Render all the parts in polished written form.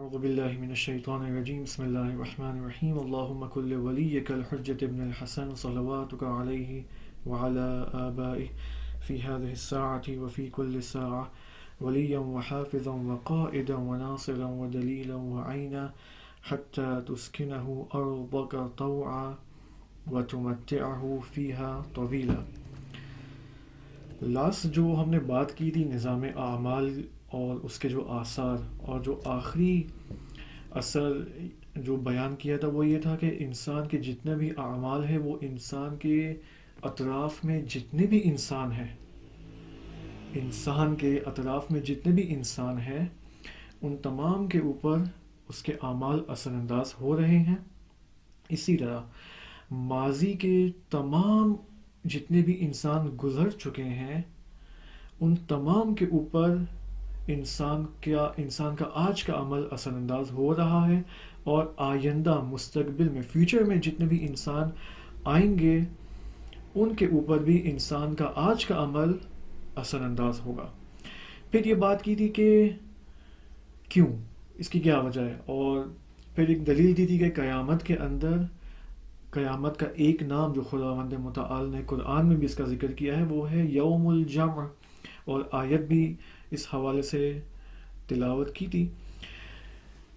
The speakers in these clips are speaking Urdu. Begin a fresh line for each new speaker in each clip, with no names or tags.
أعوذ بالله من الشيطان الرجيم بسم الله الرحمن الرحيم اللهم كل وليك الحجة ابن الحسن صلواتك عليه وعلى آبائه في هذه الساعة وفي كل ساعة وليا وحافظا وقائدا وناصرا ودليلا وعينا حتى تسكنه أرضك طوعا وتمتعه فيها طويلا. لاسٹ جو ہم نے بات کی تھی نظام اعمال اور اس کے جو آثار، اور جو آخری اثر جو بیان کیا تھا وہ یہ تھا کہ انسان کے جتنے بھی اعمال ہیں وہ انسان کے اطراف میں جتنے بھی انسان ہیں، انسان کے اطراف میں جتنے بھی انسان ہیں ان تمام کے اوپر اس کے اعمال اثر انداز ہو رہے ہیں. اسی طرح ماضی کے تمام جتنے بھی انسان گزر چکے ہیں ان تمام کے اوپر انسان کا آج کا عمل اثر انداز ہو رہا ہے، اور آئندہ مستقبل میں فیوچر میں جتنے بھی انسان آئیں گے ان کے اوپر بھی انسان کا آج کا عمل اثر انداز ہوگا. پھر یہ بات کی تھی کہ کیوں، اس کی کیا وجہ ہے، اور پھر ایک دلیل دی تھی کہ قیامت کے اندر، قیامت کا ایک نام جو خداوند متعال نے قرآن میں بھی اس کا ذکر کیا ہے وہ ہے یوم الجمع، اور آیت بھی اس حوالے سے تلاوت کی تھی.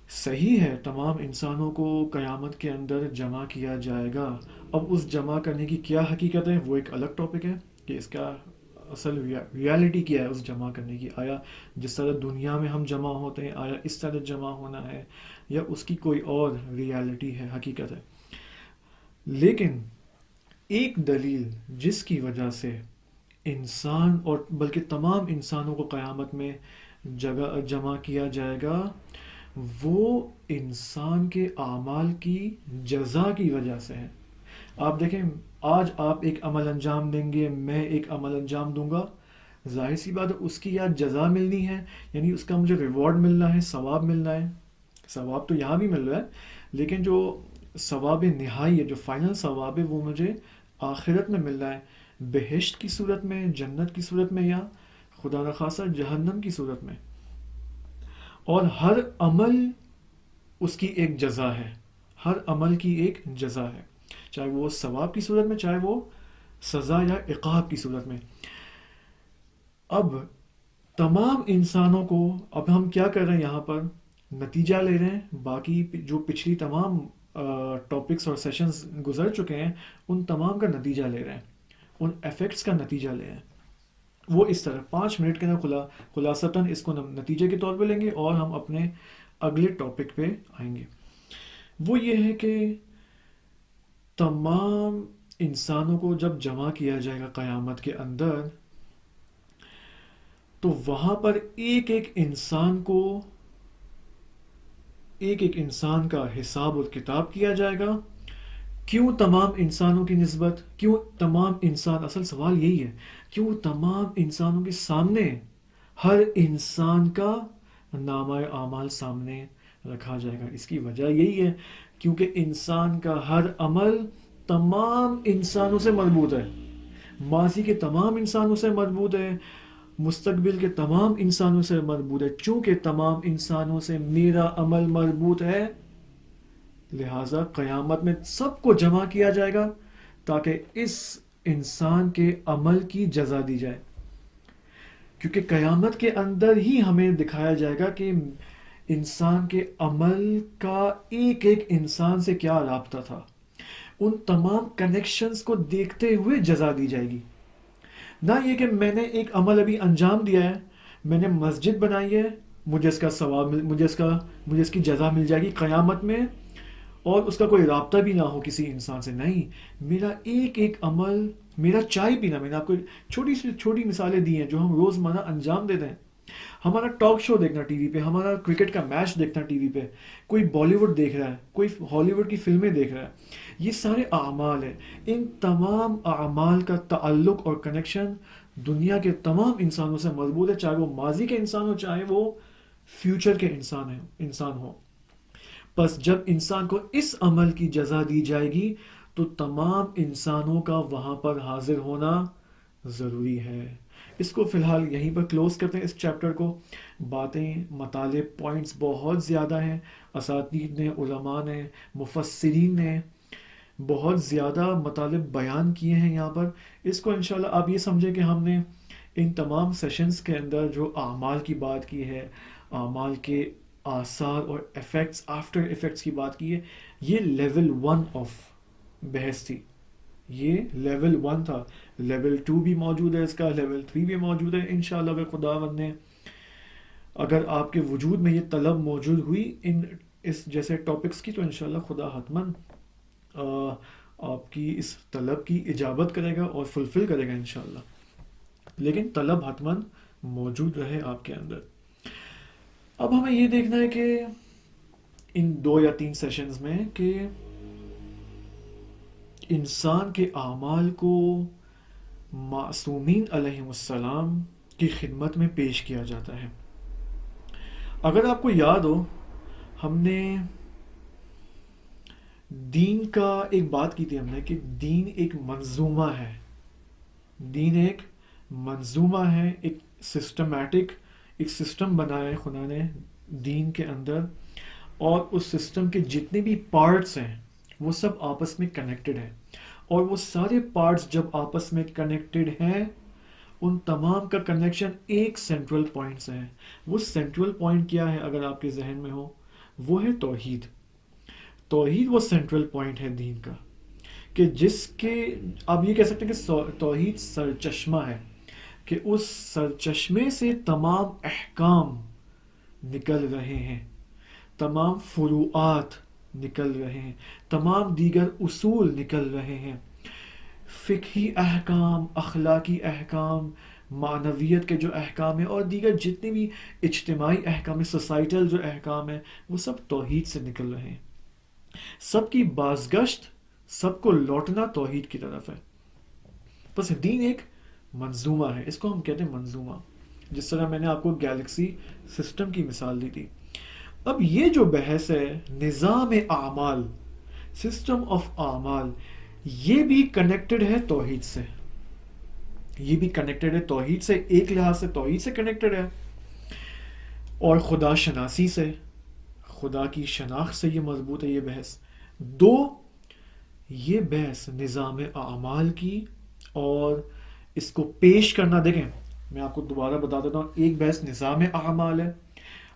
صحیح ہے، تمام انسانوں کو قیامت کے اندر جمع کیا جائے گا. اب اس جمع کرنے کی کیا حقیقت ہے وہ ایک الگ ٹاپک ہے کہ اس کا اصل ریالٹی کیا ہے اس جمع کرنے کی. آیا جس طرح دنیا میں ہم جمع ہوتے ہیں آیا اس طرح جمع ہونا ہے، یا اس کی کوئی اور ریالٹی ہے، حقیقت ہے. لیکن ایک دلیل جس کی وجہ سے انسان اور بلکہ تمام انسانوں کو قیامت میں جمع کیا جائے گا وہ انسان کے اعمال کی جزا کی وجہ سے ہے. آپ دیکھیں، آج آپ ایک عمل انجام دیں گے، میں ایک عمل انجام دوں گا، ظاہر سی بات ہے اس کی یا جزا ملنی ہے، یعنی اس کا مجھے ریوارڈ ملنا ہے، ثواب ملنا ہے. ثواب تو یہاں بھی مل رہا ہے لیکن جو ثواب نہائی ہے، جو فائنل ثواب ہے وہ مجھے آخرت میں مل رہا ہے، بہشت کی صورت میں، جنت کی صورت میں، یا خدا نخواستہ جہنم کی صورت میں. اور ہر عمل اس کی ایک جزا ہے، ہر عمل کی ایک جزا ہے، چاہے وہ ثواب کی صورت میں چاہے وہ سزا یا عقاب کی صورت میں. اب تمام انسانوں کو، اب ہم کیا کر رہے ہیں یہاں پر نتیجہ لے رہے ہیں، باقی جو پچھلی تمام ٹاپکس اور سیشنز گزر چکے ہیں ان تمام کا نتیجہ لے رہے ہیں، ان ایفیکٹس کا نتیجہ لے رہے ہیں. وہ اس طرح 5 منٹ کے اندر خلاصتاً اس کو نتیجے کے طور پہ لیں گے اور ہم اپنے اگلے ٹاپک پہ آئیں گے. وہ یہ ہے کہ تمام انسانوں کو جب جمع کیا جائے گا قیامت کے اندر تو وہاں پر ایک ایک انسان کا حساب اور کتاب کیا جائے گا. کیوں تمام انسانوں کی نسبت، کیوں تمام انسان، اصل سوال یہی ہے، کیوں تمام انسانوں کے سامنے ہر انسان کا نامہ اعمال سامنے رکھا جائے گا؟ اس کی وجہ یہی ہے کیونکہ انسان کا ہر عمل تمام انسانوں سے مربوط ہے، ماضی کے تمام انسانوں سے مربوط ہے، مستقبل کے تمام انسانوں سے مربوط ہے. چونکہ تمام انسانوں سے میرا عمل مربوط ہے لہٰذا قیامت میں سب کو جمع کیا جائے گا تاکہ اس انسان کے عمل کی جزا دی جائے. کیونکہ قیامت کے اندر ہی ہمیں دکھایا جائے گا کہ انسان کے عمل کا ایک ایک انسان سے کیا رابطہ تھا. ان تمام کنیکشنز کو دیکھتے ہوئے جزا دی جائے گی. نہ یہ کہ میں نے ایک عمل ابھی انجام دیا ہے، میں نے مسجد بنائی ہے، مجھے اس کا ثواب مجھے اس کی جزا مل جائے گی قیامت میں، اور اس کا کوئی رابطہ بھی نہ ہو کسی انسان سے. نہیں، میرا ایک ایک عمل، میرا چائے پینا، میں نے آپ کو چھوٹی سی چھوٹی مثالیں دی ہیں جو ہم روزمرہ انجام دیتے ہیں. ہمارا ٹاک شو دیکھنا ٹی وی پہ، ہمارا کرکٹ کا میچ دیکھنا ٹی وی پہ، کوئی بالی ووڈ دیکھ رہا ہے، کوئی ہالی ووڈ کی فلمیں دیکھ رہا ہے، یہ سارے اعمال ہیں. ان تمام اعمال کا تعلق اور کنیکشن دنیا کے تمام انسانوں سے مربوط ہے، چاہے وہ ماضی کے انسان ہو چاہے وہ فیوچر کے انسان ہو. بس جب انسان کو اس عمل کی جزا دی جائے گی تو تمام انسانوں کا وہاں پر حاضر ہونا ضروری ہے. اس کو فی الحال یہیں پر کلوز کرتے ہیں اس چیپٹر کو. باتیں، مطالب، پوائنٹس بہت زیادہ ہیں. اساتید نے، علماء نے، مفسرین نے بہت زیادہ مطالب بیان کیے ہیں یہاں پر. اس کو انشاءاللہ آپ یہ سمجھیں کہ ہم نے ان تمام سیشنز کے اندر جو اعمال کی بات کی ہے، اعمال کے آثار اور ایفیکٹس، آفٹر ایفیکٹس کی بات کی ہے، یہ لیول 1 آف بحث تھی. یہ لیول 1 تھا. لیول 2 بھی موجود ہے اس کا، لیول 3 بھی موجود ہے. انشاءاللہ اگر خداوند نے، اگر آپ کے وجود میں یہ طلب موجود ہوئی اس جیسے ٹاپکس کی، تو انشاءاللہ خدا حتماً آپ کی اس طلب کی اجابت کرے گا اور فلفل کرے گا انشاءاللہ. لیکن طلب حتماً موجود رہے آپ کے اندر. اب ہمیں یہ دیکھنا ہے کہ ان 2 یا 3 سیشنز میں کہ انسان کے اعمال کو معصومین علیہ السلام کی خدمت میں پیش کیا جاتا ہے. اگر آپ کو یاد ہو، ہم نے دین کا ایک بات کی تھی ہم نے کہ دین ایک منظومہ ہے. دین ایک منظومہ ہے، ایک سسٹمیٹک، ایک سسٹم بنایا ہے خدا نے دین کے اندر، اور اس سسٹم کے جتنے بھی پارٹس ہیں وہ سب آپس میں کنیکٹڈ ہیں. اور وہ سارے پارٹس جب آپس میں کنیکٹڈ ہیں، ان تمام کا کنیکشن ایک سینٹرل پوائنٹ سے ہے. وہ سینٹرل پوائنٹ کیا ہے اگر آپ کے ذہن میں ہو؟ وہ ہے توحید. توحید وہ سینٹرل پوائنٹ ہے دین کا، کہ جس کے آپ یہ کہہ سکتے ہیں کہ توحید سرچشمہ ہے، کہ اس سرچشمے سے تمام احکام نکل رہے ہیں، تمام فروعات نکل رہے ہیں، تمام دیگر اصول نکل رہے ہیں. فقہی احکام، اخلاقی احکام، معنویت کے جو احکام ہیں، اور دیگر جتنے بھی اجتماعی احکام ہیں، سوسائٹل جو احکام ہیں، وہ سب توحید سے نکل رہے ہیں. سب کی بازگشت، سب کو لوٹنا توحید کی طرف ہے. بس دین ایک منظومہ ہے، اس کو ہم کہتے ہیں منظومہ. جس طرح میں نے آپ کو گیلیکسی سسٹم کی مثال دی تھی. اب یہ جو بحث ہے نظام اعمال، سسٹم آف اعمال، یہ بھی کنیکٹڈ ہے توحید سے. یہ بھی کنیکٹڈ ہے توحید سے، ایک لحاظ سے توحید سے کنیکٹڈ ہے، اور خدا شناسی سے، خدا کی شناخت سے یہ مضبوط ہے یہ بحث. یہ بحث نظام اعمال کی اور اس کو پیش کرنا. دیکھیں میں آپ کو دوبارہ بتا دیتا ہوں، ایک بحث نظام اعمال ہے،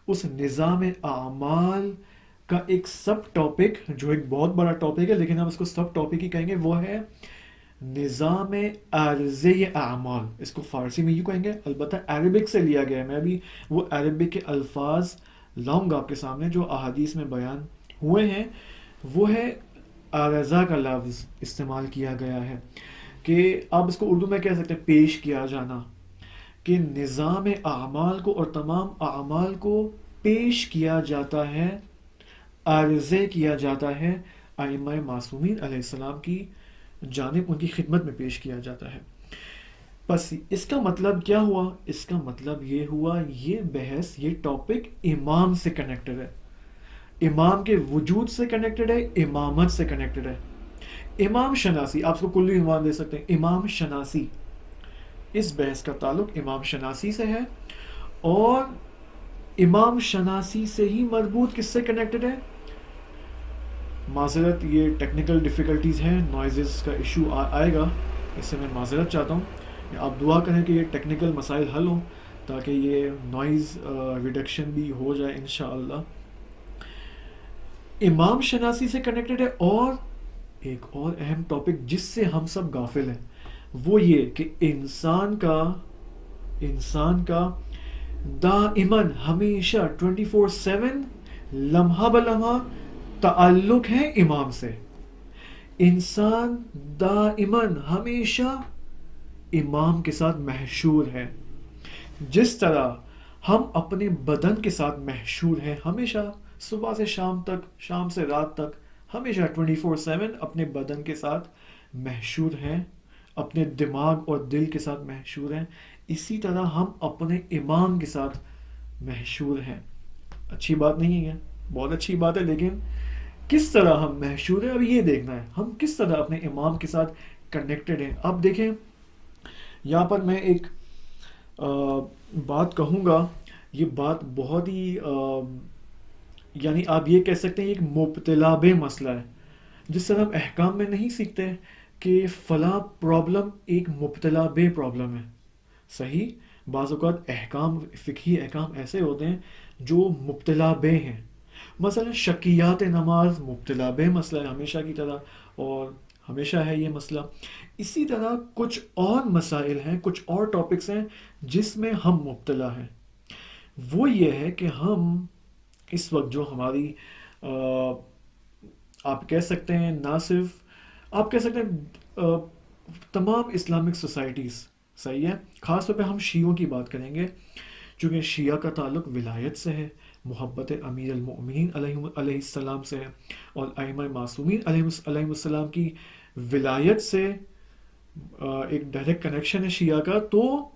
اس نظام اعمال کا ایک سب ٹاپک جو ایک بہت بڑا ٹاپک ہے، لیکن ہم اس کو سب ٹاپک ہی کہیں گے، وہ ہے نظام عرضی اعمال. اس کو فارسی میں یوں کہیں گے، البتہ عربک سے لیا گیا ہے. میں بھی وہ عربک کے الفاظ لاؤں گا آپ کے سامنے جو احادیث میں بیان ہوئے ہیں. وہ ہے عرضہ کا لفظ استعمال کیا گیا ہے، کہ آپ اس کو اردو میں کہہ سکتے ہیں پیش کیا جانا، کہ نظام اعمال کو اور تمام اعمال کو پیش کیا جاتا ہے، عرضے کیا جاتا ہے ائمہ معصومین علیہ السلام کی جانب، ان کی خدمت میں پیش کیا جاتا ہے. بس اس کا مطلب کیا ہوا؟ اس کا مطلب یہ ہوا یہ بحث، یہ ٹاپک امام سے کنیکٹڈ ہے، امام کے وجود سے کنیکٹڈ ہے، امامت سے کنیکٹڈ ہے. امام شناسی، آپ اس کو کلی عنوان دے سکتے ہیں امام شناسی. اس بحث کا تعلق امام شناسی سے ہے، اور امام شناسی سے ہی مربوط کس سے کنیکٹڈ ہے؟ معذرت، یہ ٹیکنیکل ڈیفیکلٹیز ہیں، نوائزز کا ایشو آئے گا، اس سے میں معذرت چاہتا ہوں. آپ دعا کریں کہ یہ ٹیکنیکل مسائل حل ہوں تاکہ یہ نوائز ریڈکشن بھی ہو جائے انشاءاللہ. امام شناسی سے کنیکٹڈ ہے. اور ایک اور اہم ٹاپک جس سے ہم سب غافل ہیں، وہ یہ کہ انسان کا دائماً ہمیشہ 24/7 لمحہ بلمحہ تعلق ہے امام سے. انسان دائماً ہمیشہ امام کے ساتھ محشور ہے. جس طرح ہم اپنے بدن کے ساتھ محشور ہیں ہمیشہ، صبح سے شام تک، شام سے رات تک، ہمیشہ 24/7 اپنے بدن کے ساتھ محشور ہیں، اپنے دماغ اور دل کے ساتھ محشور ہیں، اسی طرح ہم اپنے امام کے ساتھ محشور ہیں. اچھی بات نہیں ہے، بہت اچھی بات ہے، لیکن کس طرح ہم محشور ہیں اب یہ دیکھنا ہے، ہم کس طرح اپنے امام کے ساتھ کنیکٹڈ ہیں. اب دیکھیں یہاں پر میں ایک بات کہوں گا، یہ بات بہت ہی یعنی آپ یہ کہہ سکتے ہیں ایک مبتلا بے مسئلہ ہے. جس طرح ہم احکام میں نہیں سیکھتے کہ فلاں پرابلم ایک مبتلا بے پرابلم ہے. صحیح. بعض اوقات احکام، فقہی احکام ایسے ہوتے ہیں جو مبتلا بے ہیں. مثلا شکیات نماز مبتلا بے مسئلہ ہے ہمیشہ کی طرح، اور ہمیشہ ہے یہ مسئلہ. اسی طرح کچھ اور مسائل ہیں، کچھ اور ٹاپکس ہیں جس میں ہم مبتلا ہیں. وہ یہ ہے کہ ہم اس وقت جو ہماری آپ کہہ سکتے ہیں، نہ صرف آپ کہہ سکتے ہیں تمام اسلامک سوسائٹیز، صحیح ہے، خاص طور پہ ہم شیعوں کی بات کریں گے، چونکہ شیعہ کا تعلق ولایت سے ہے، محبت امیر المؤمنین علیہ السلام سے ہے، اور ائمہ معصومین علیہ السلام کی ولایت سے ایک ڈائریکٹ کنیکشن ہے شیعہ کا. تو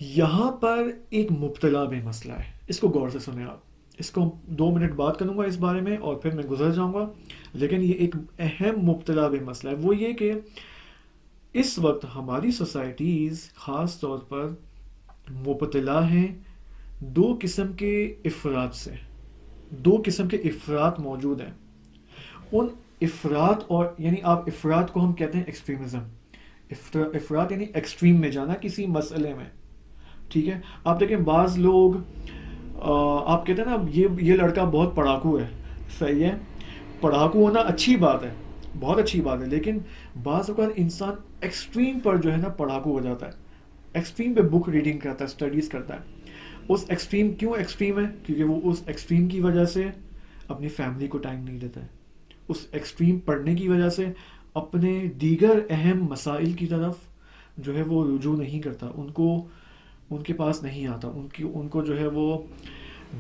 یہاں پر ایک مبتلا بے مسئلہ ہے. اس کو غور سے سنیں آپ. اس کو 2 منٹ بات کروں گا اس بارے میں اور پھر میں گزر جاؤں گا. لیکن یہ ایک اہم مبتلا بے مسئلہ ہے. وہ یہ کہ اس وقت ہماری سوسائٹیز خاص طور پر مبتلا ہیں 2 قسم کے افراد سے. 2 قسم کے افراد موجود ہیں. ان افراد، اور یعنی آپ افراد کو ہم کہتے ہیں ایکسٹریمزم. افراد یعنی ایکسٹریم میں جانا کسی مسئلے میں. ٹھیک ہے. آپ دیکھیں بعض لوگ آپ کہتے ہیں نا یہ لڑکا بہت پڑھاکو ہے. صحیح ہے، پڑھاکو ہونا اچھی بات ہے، بہت اچھی بات ہے، لیکن بعض اوقات انسان ایکسٹریم پر جو ہے نا پڑھاکو ہو جاتا ہے. ایکسٹریم پہ بک ریڈنگ کرتا ہے، اسٹڈیز کرتا ہے. اس ایکسٹریم کیوں ایکسٹریم ہے؟ کیونکہ وہ اس ایکسٹریم کی وجہ سے اپنی فیملی کو ٹائم نہیں دیتا ہے. اس ایکسٹریم پڑھنے کی وجہ سے اپنے دیگر اہم مسائل کی طرف جو ہے وہ رجوع نہیں کرتا. ان کے پاس نہیں آتا، ان کو جو ہے وہ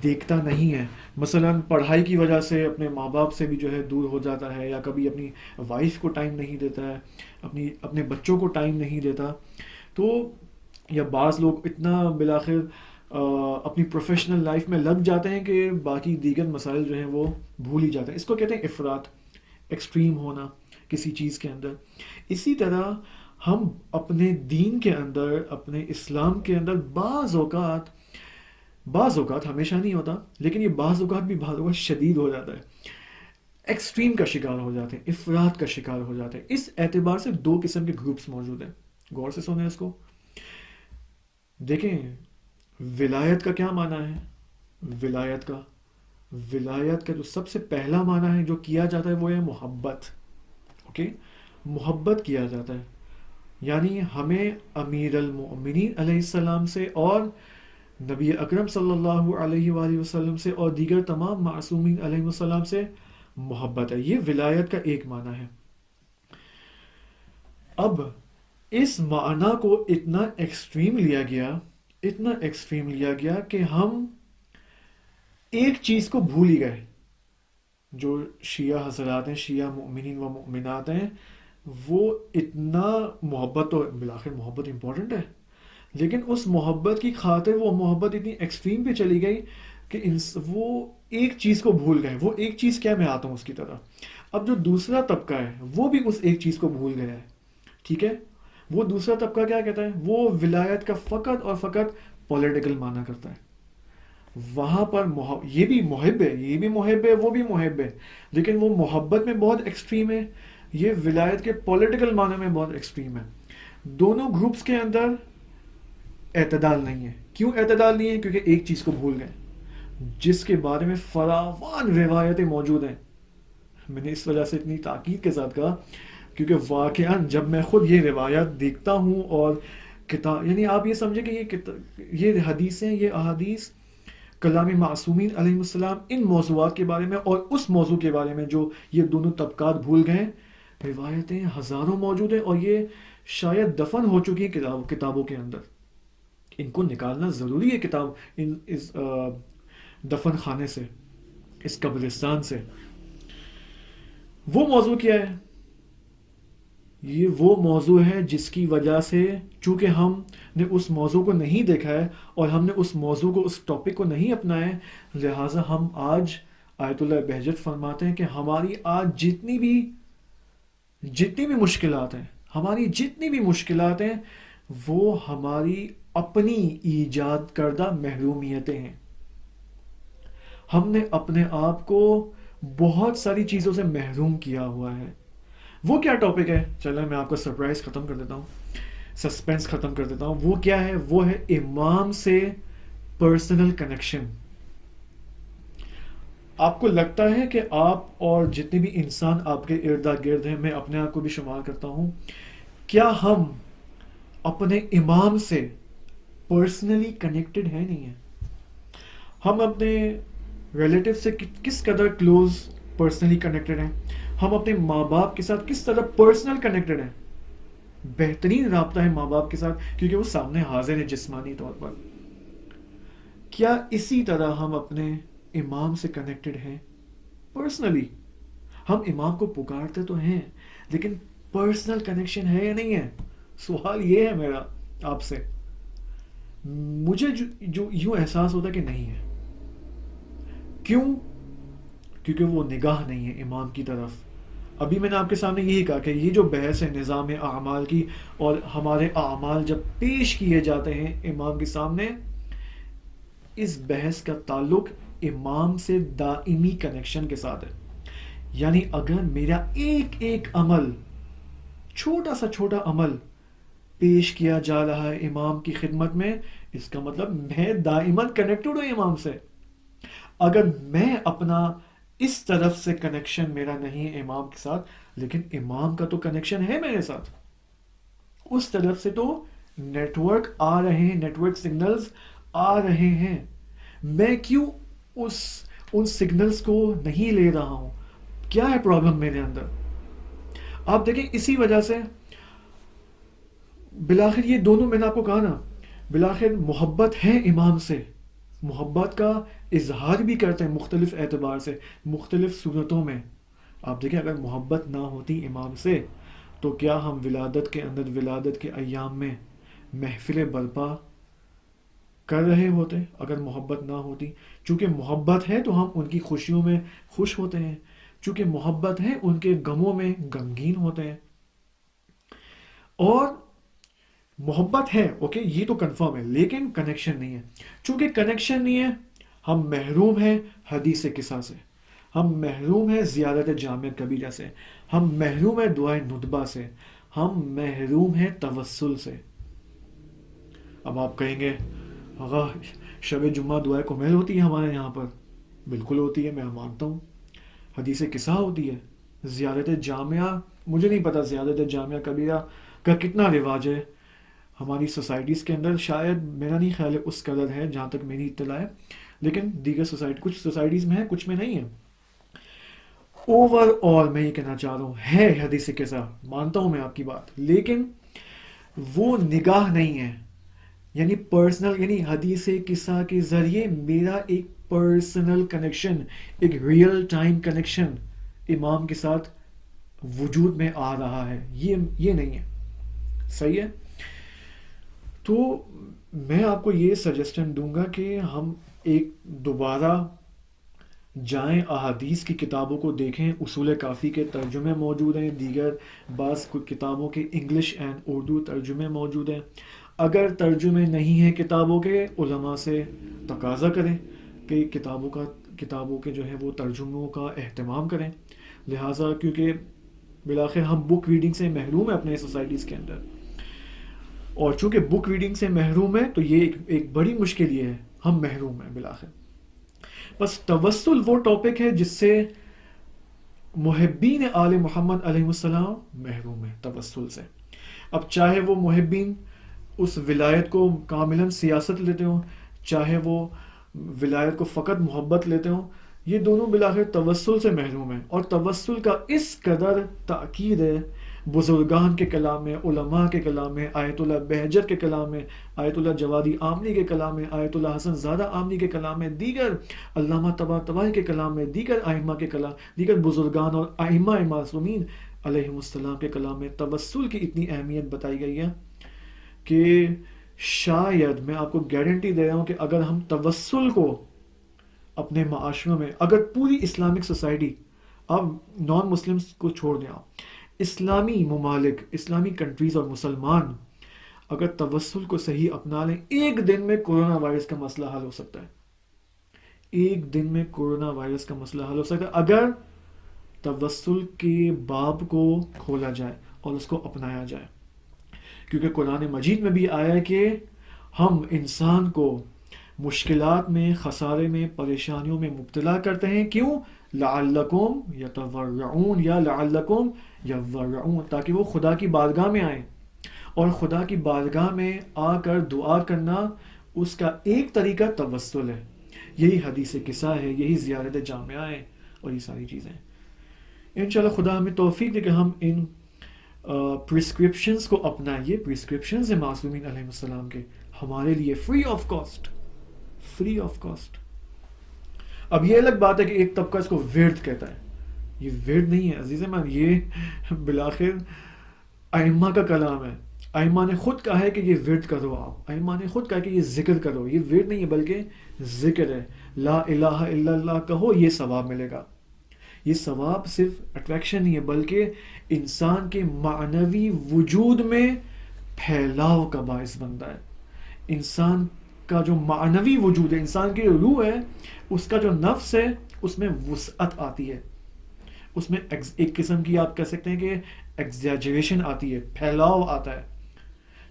دیکھتا نہیں ہے. مثلا پڑھائی کی وجہ سے اپنے ماں باپ سے بھی جو ہے دور ہو جاتا ہے، یا کبھی اپنی وائف کو ٹائم نہیں دیتا ہے، اپنے بچوں کو ٹائم نہیں دیتا. تو یا بعض لوگ اتنا بالآخر اپنی پروفیشنل لائف میں لگ جاتے ہیں کہ باقی دیگر مسائل جو ہیں وہ بھول ہی جاتے ہیں. اس کو کہتے ہیں افراط، ایکسٹریم ہونا کسی چیز کے اندر. اسی طرح ہم اپنے دین کے اندر، اپنے اسلام کے اندر بعض اوقات ہمیشہ نہیں ہوتا، لیکن یہ بعض اوقات شدید ہو جاتا ہے، ایکسٹریم کا شکار ہو جاتے ہیں، افراط کا شکار ہو جاتے ہیں. اس اعتبار سے 2 قسم کے گروپس موجود ہیں. غور سے سنیں اس کو. دیکھیں ولایت کا کیا معنی ہے؟ ولایت کا جو سب سے پہلا معنی ہے جو کیا جاتا ہے وہ ہے محبت. اوکے، محبت کیا جاتا ہے. یعنی ہمیں امیر المؤمنین علیہ السلام سے اور نبی اکرم صلی اللہ علیہ وآلہ وسلم سے اور دیگر تمام معصومین علیہ السلام سے محبت ہے. یہ ولایت کا ایک معنی ہے. اب اس معنی کو اتنا ایکسٹریم لیا گیا کہ ہم ایک چیز کو بھول ہی گئے. جو شیعہ حضرات ہیں، شیعہ مؤمنین و مؤمنات ہیں، وہ اتنا محبت، تو بالآخر محبت امپورٹنٹ ہے، لیکن اس محبت کی خاطر وہ محبت اتنی ایکسٹریم پہ چلی گئی کہ وہ ایک چیز کو بھول گئے. وہ ایک چیز کیا، میں آتا ہوں اس کی طرح. اب جو دوسرا طبقہ ہے وہ بھی اس ایک چیز کو بھول گیا ہے. ٹھیک ہے. وہ دوسرا طبقہ کیا کہتا ہے؟ وہ ولایت کا فقط اور فقط پولیٹیکل معنی کرتا ہے. وہاں پر یہ بھی محب ہے، وہ بھی محب ہے، لیکن وہ محبت میں بہت ایکسٹریم ہے، یہ ولایت کے پولیٹیکل معنی میں بہت ایکسٹریم ہے. دونوں گروپس کے اندر اعتدال نہیں ہے. کیوں اعتدال نہیں ہے؟ کیونکہ ایک چیز کو بھول گئے، جس کے بارے میں فراوان روایتیں موجود ہیں. میں نے اس وجہ سے اتنی تاکید کے ساتھ کہا کیونکہ واقعاً جب میں خود یہ روایات دیکھتا ہوں اور کتاب، یعنی آپ یہ سمجھیں کہ یہ حدیثیں، یہ احادیث کلام معصومین علیہ السلام، ان موضوعات کے بارے میں اور اس موضوع کے بارے میں جو یہ دونوں طبقات بھول گئے، روایتیں ہزاروں موجود ہیں، اور یہ شاید دفن ہو چکی ہیں کتابوں کے اندر. ان کو نکالنا ضروری ہے کتاب، اس دفن خانے سے، اس قبرستان سے. وہ موضوع کیا ہے؟ یہ وہ موضوع ہے جس کی وجہ سے، چونکہ ہم نے اس موضوع کو نہیں دیکھا ہے اور ہم نے اس موضوع کو، اس ٹاپک کو نہیں اپنایا ہے، لہٰذا ہم آج آیت اللہ بہجت فرماتے ہیں کہ ہماری آج جتنی بھی مشکلات ہیں، وہ ہماری اپنی ایجاد کردہ محرومیتیں ہیں. ہم نے اپنے آپ کو بہت ساری چیزوں سے محروم کیا ہوا ہے. وہ کیا ٹاپک ہے؟ چلیں میں آپ کو سرپرائز ختم کر دیتا ہوں، سسپینس ختم کر دیتا ہوں. وہ کیا ہے؟ وہ ہے امام سے پرسنل کنیکشن. آپ کو لگتا ہے کہ آپ اور جتنے بھی انسان آپ کے ارد گرد ہیں، میں اپنے آپ کو بھی شمار کرتا ہوں، کیا ہم اپنے امام سے پرسنلی کنیکٹڈ ہیں؟ نہیں ہیں. ہم اپنے ریلیٹیو سے کس قدر کلوز پرسنلی کنیکٹڈ ہیں؟ ہم اپنے ماں باپ کے ساتھ کس طرح پرسنل کنیکٹڈ ہیں؟ بہترین رابطہ ہے ماں باپ کے ساتھ کیونکہ وہ سامنے حاضر ہیں جسمانی طور پر. کیا اسی طرح ہم اپنے امام سے کنیکٹڈ ہیں پرسنلی؟ ہم امام کو پکارتے تو ہیں لیکن پرسنل کنیکشن ہے یا نہیں ہے؟ سوال یہ ہے میرا آپ سے. مجھے جو یوں احساس ہوتا ہے کہ نہیں ہے. کیوں؟ کیونکہ وہ نگاہ نہیں ہے امام کی طرف. ابھی میں نے آپ کے سامنے یہی کہا کہ یہ جو بحث ہے نظام اعمال کی، اور ہمارے اعمال جب پیش کیے جاتے ہیں امام کے سامنے، اس بحث کا تعلق امام سے دائمی کنیکشن کے ساتھ ہے. یعنی اگر میرا ایک ایک عمل، چھوٹا سا چھوٹا عمل پیش کیا جا رہا ہے امام کی خدمت میں، اس کا مطلب میں دائماً کنیکٹڈ ہوں امام سے. اگر میں اپنا اس طرف سے کنیکشن میرا نہیں ہے امام کے ساتھ، لیکن امام کا تو کنیکشن ہے میرے ساتھ. اس طرف سے تو نیٹ ورک آ رہے ہیں، نیٹ ورک سگنلز آ رہے ہیں. میں کیوں ان سگنلز کو نہیں لے رہا ہوں؟ کیا ہے پرابلم میرے اندر؟ آپ دیکھیں اسی وجہ سے بلاخر یہ دونوں، میں نے آپ کو کہا نا، بلاخر محبت ہے امام سے، محبت کا اظہار بھی کرتے ہیں مختلف اعتبار سے، مختلف صورتوں میں. آپ دیکھیں اگر محبت نہ ہوتی امام سے تو کیا ہم ولادت کے اندر، ولادت کے ایام میں محفل برپا کر رہے ہوتے؟ اگر محبت نہ ہوتی. چونکہ محبت ہے تو ہم ان کی خوشیوں میں خوش ہوتے ہیں، چونکہ محبت ہے ان کے غموں میں غمگین ہوتے ہیں. اور محبت ہے، اوکے یہ تو کنفرم ہے، لیکن کنیکشن نہیں ہے. چونکہ کنیکشن نہیں ہے، ہم محروم ہیں حدیث قصہ سے، ہم محروم ہیں زیارت جامع کبیرہ سے، ہم محروم ہیں دعائے ندبہ سے، ہم محروم ہیں توسل سے. اب آپ کہیں گے آغا شب جمعہ دعائے کمیل ہوتی ہے ہمارے یہاں پر. بالکل ہوتی ہے، میں مانتا ہوں. حدیث قصہ ہوتی ہے. زیارت جامعہ، مجھے نہیں پتا زیارت جامعہ کبیرہ کا کتنا رواج ہے ہماری سوسائٹیز کے اندر. شاید میرا نہیں خیال ہے اس قدر ہے جہاں تک میری اطلاع ہے، لیکن دیگر کچھ سوسائٹیز میں ہے، کچھ میں نہیں ہے. اوور آل میں یہ کہنا چاہ رہا ہوں ہے حدیث قصہ، مانتا ہوں میں آپ کی بات، لیکن وہ نگاہ نہیں ہے. یعنی پرسنل، یعنی حدیث قصہ کے ذریعے میرا ایک پرسنل کنیکشن، ایک ریئل ٹائم کنیکشن امام کے ساتھ وجود میں آ رہا ہے، یہ نہیں ہے. صحیح ہے؟ تو میں آپ کو یہ سجیسٹن دوں گا کہ ہم ایک دوبارہ جائیں، احادیث کی کتابوں کو دیکھیں. اصول کافی کے ترجمے موجود ہیں، دیگر بعض کتابوں کے انگلش اینڈ اردو ترجمے موجود ہیں. اگر ترجمے نہیں ہیں کتابوں کے، علماء سے تقاضا کریں کہ کتابوں کے جو ہے وہ ترجموں کا اہتمام کریں. لہٰذا کیونکہ بالآخر ہم بک ریڈنگ سے محروم ہیں اپنے سوسائٹیز کے اندر، اور چونکہ بک ریڈنگ سے محروم ہے تو یہ ایک بڑی مشکل یہ ہے، ہم محروم ہیں بالآخر. بس توسل وہ ٹاپک ہے جس سے محبین آل محمد علیہ السلام محروم ہیں توسل سے. اب چاہے وہ محبین اس ولایت کو کاملاً سیاست لیتے ہوں، چاہے وہ ولایت کو فقط محبت لیتے ہوں، یہ دونوں بالآخر توسل سے محروم ہیں. اور توسل کا اس قدر تاکید ہے بزرگان کے کلام میں، علماء کے کلام میں، آیت اللہ بہجت کے کلام میں، آیت اللہ جوادی آمنی کے کلام میں، آیت اللہ حسن زادہ آمنی کے کلام میں، دیگر علامہ طباطبائی کے کلام میں، دیگر ائمہ کے کلام، دیگر بزرگان اور ائمہ معصومین علیہم السلام کے کلام میں توسل کی اتنی اہمیت بتائی گئی ہے کہ شاید میں آپ کو گارنٹی دے رہا ہوں کہ اگر ہم توسل کو اپنے معاشروں میں، اگر پوری اسلامک سوسائٹی، اب نان مسلمز کو چھوڑ دیں، آپ اسلامی ممالک، اسلامی کنٹریز اور مسلمان اگر توسل کو صحیح اپنا لیں، ایک دن میں کورونا وائرس کا مسئلہ حل ہو سکتا ہے. ایک دن میں کورونا وائرس کا مسئلہ حل ہو سکتا ہے اگر توسل کے باب کو کھولا جائے اور اس کو اپنایا جائے. کیونکہ قرآن مجید میں بھی آیا ہے کہ ہم انسان کو مشکلات میں، خسارے میں، پریشانیوں میں مبتلا کرتے ہیں. کیوں؟ لعلکم یتضرعون یا لعلکم یضرعون، تاکہ وہ خدا کی بارگاہ میں آئیں. اور خدا کی بارگاہ میں آ کر دعا کرنا اس کا ایک طریقہ توسل ہے. یہی حدیث قصہ ہے، یہی زیارت جامعہ ہے اور یہ ساری چیزیں. انشاءاللہ خدا ہمیں توفیق دے کہ ہم ان پرسکرپشنز کو اپنائیے. پرسکرپشنز ہیں معصومین علیہ السلام کے، ہمارے لیے free of cost. Free of cost. اب یہ الگ بات ہے کہ ایک طبقہ اس کو ورد کہتا ہے. یہ ورد نہیں ہے عزیز من، یہ بالآخر ائمہ کا کلام ہے. ائمہ نے خود کہا ہے کہ یہ ورد کرو. آپ ائمہ نے خود کہا کہ یہ ذکر کرو. یہ ورد نہیں ہے بلکہ ذکر ہے. لا الہ الا اللہ کہو، یہ ثواب ملے گا. یہ ثواب صرف اٹریکشن نہیں ہے بلکہ انسان کے معنوی وجود میں پھیلاؤ کا باعث بنتا ہے. انسان کا جو معنوی وجود ہے، انسان کی روح ہے، اس کا جو نفس ہے، اس میں وسعت آتی ہے. اس میں ایک قسم کی آپ کہہ سکتے ہیں کہ ایگزیجریشن آتی ہے، پھیلاؤ آتا ہے.